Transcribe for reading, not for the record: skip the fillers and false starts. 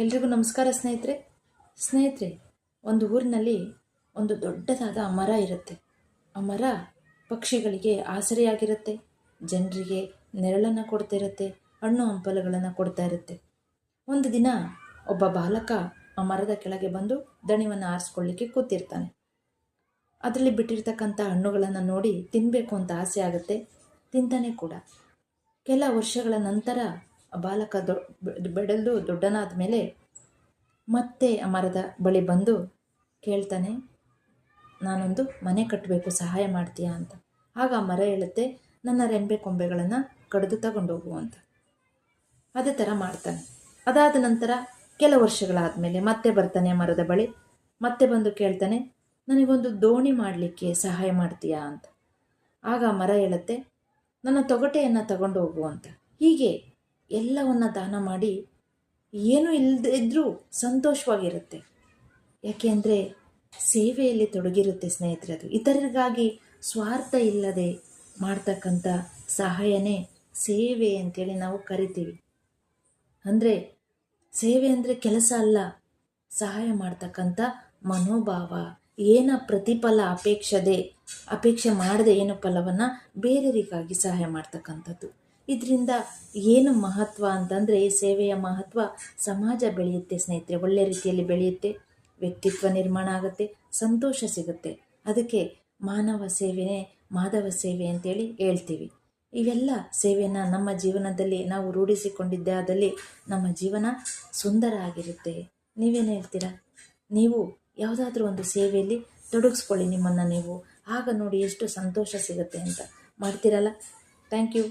ಎಲ್ರಿಗೂ ನಮಸ್ಕಾರ ಸ್ನೇಹಿತರೆ. ಒಂದು ಊರಿನಲ್ಲಿ ಒಂದು ದೊಡ್ಡದಾದ ಮರ ಇರುತ್ತೆ. ಆ ಮರ ಪಕ್ಷಿಗಳಿಗೆ ಆಸರೆಯಾಗಿರುತ್ತೆ, ಜನರಿಗೆ ನೆರಳನ್ನು ಕೊಡ್ತಿರುತ್ತೆ, ಹಣ್ಣು ಹಂಪಲುಗಳನ್ನು ಕೊಡ್ತಾ ಇರುತ್ತೆ. ಒಂದು ದಿನ ಒಬ್ಬ ಬಾಲಕ ಆ ಮರದ ಕೆಳಗೆ ಬಂದು ದಣಿವನ್ನು ಆರಿಸ್ಕೊಳ್ಳಿಕ್ಕೆ ಕೂತಿರ್ತಾನೆ. ಅದರಲ್ಲಿ ಬಿಟ್ಟಿರ್ತಕ್ಕಂಥ ಹಣ್ಣುಗಳನ್ನು ನೋಡಿ ತಿನ್ನಬೇಕು ಅಂತ ಆಸೆ ಆಗುತ್ತೆ, ತಿಂತಾನೆ ಕೂಡ. ಕೆಲ ವರ್ಷಗಳ ನಂತರ ಆ ಬಾಲಕ ಬೆಳೆದು ದೊಡ್ಡನಾದ ಮೇಲೆ ಮತ್ತೆ ಆ ಮರದ ಬಳಿ ಬಂದು ಕೇಳ್ತಾನೆ, ನಾನೊಂದು ಮನೆ ಕಟ್ಟಬೇಕು, ಸಹಾಯ ಮಾಡ್ತೀಯಾ ಅಂತ. ಆಗ ಆ ಮರ ಹೇಳುತ್ತೆ, ನನ್ನ ರೆಂಬೆ ಕೊಂಬೆಗಳನ್ನು ಕಡಿದು ತಗೊಂಡೋಗು ಅಂತ. ಅದೇ ಥರ ಮಾಡ್ತಾನೆ. ಅದಾದ ನಂತರ ಕೆಲ ವರ್ಷಗಳಾದ ಮೇಲೆ ಮತ್ತೆ ಬರ್ತಾನೆ ಆ ಮರದ ಬಳಿ, ಮತ್ತೆ ಬಂದು ಕೇಳ್ತಾನೆ, ನನಗೊಂದು ದೋಣಿ ಮಾಡಲಿಕ್ಕೆ ಸಹಾಯ ಮಾಡ್ತೀಯಾ ಅಂತ. ಆಗ ಆ ಮರ ಹೇಳುತ್ತೆ, ನನ್ನ ತೊಗಟೆಯನ್ನು ತಗೊಂಡು ಹೋಗು ಅಂತ. ಹೀಗೆ ಎಲ್ಲವನ್ನ ದಾನ ಮಾಡಿ ಏನೂ ಇಲ್ಲದಿದ್ರೂ ಸಂತೋಷವಾಗಿರುತ್ತೆ. ಯಾಕೆ ಅಂದರೆ ಸೇವೆಯಲ್ಲಿ ತೊಡಗಿರುತ್ತೆ ಸ್ನೇಹಿತರೆ. ಅದು ಇತರರಿಗಾಗಿ ಸ್ವಾರ್ಥ ಇಲ್ಲದೆ ಮಾಡ್ತಕ್ಕಂಥ ಸಹಾಯನೇ ಸೇವೆ ಅಂತೇಳಿ ನಾವು ಕರಿತೀವಿ. ಅಂದರೆ ಸೇವೆ ಅಂದರೆ ಕೆಲಸ ಅಲ್ಲ, ಸಹಾಯ ಮಾಡ್ತಕ್ಕಂಥ ಮನೋಭಾವ. ಏನ ಪ್ರತಿಫಲ ಅಪೇಕ್ಷೆ ಮಾಡದೆ ಏನು ಫಲವನ್ನು ಬೇರೆಯವರಿಗಾಗಿ ಸಹಾಯ ಮಾಡ್ತಕ್ಕಂಥದ್ದು. ಇದರಿಂದ ಏನು ಮಹತ್ವ ಅಂತಂದರೆ, ಈ ಸೇವೆಯ ಮಹತ್ವ ಸಮಾಜ ಬೆಳೆಯುತ್ತೆ ಸ್ನೇಹಿತರೆ, ಒಳ್ಳೆ ರೀತಿಯಲ್ಲಿ ಬೆಳೆಯುತ್ತೆ, ವ್ಯಕ್ತಿತ್ವ ನಿರ್ಮಾಣ ಆಗುತ್ತೆ, ಸಂತೋಷ ಸಿಗುತ್ತೆ. ಅದಕ್ಕೆ ಮಾನವ ಸೇವೆಯೇ ಮಾಧವ ಸೇವೆ ಅಂತೇಳಿ ಹೇಳ್ತೀವಿ. ಇವೆಲ್ಲ ಸೇವೆಯನ್ನು ನಮ್ಮ ಜೀವನದಲ್ಲಿ ನಾವು ರೂಢಿಸಿಕೊಂಡಿದ್ದೇ ಆದಲ್ಲಿ ನಮ್ಮ ಜೀವನ ಸುಂದರ ಆಗಿರುತ್ತೆ. ನೀವೇನು ಹೇಳ್ತೀರಾ? ನೀವು ಯಾವುದಾದ್ರೂ ಒಂದು ಸೇವೆಯಲ್ಲಿ ತೊಡಗಿಸ್ಕೊಳ್ಳಿ ನಿಮ್ಮನ್ನು ನೀವು, ಆಗ ನೋಡಿ ಎಷ್ಟು ಸಂತೋಷ ಸಿಗುತ್ತೆ ಅಂತ. ಮಾಡ್ತೀರಲ್ಲ? Thank you.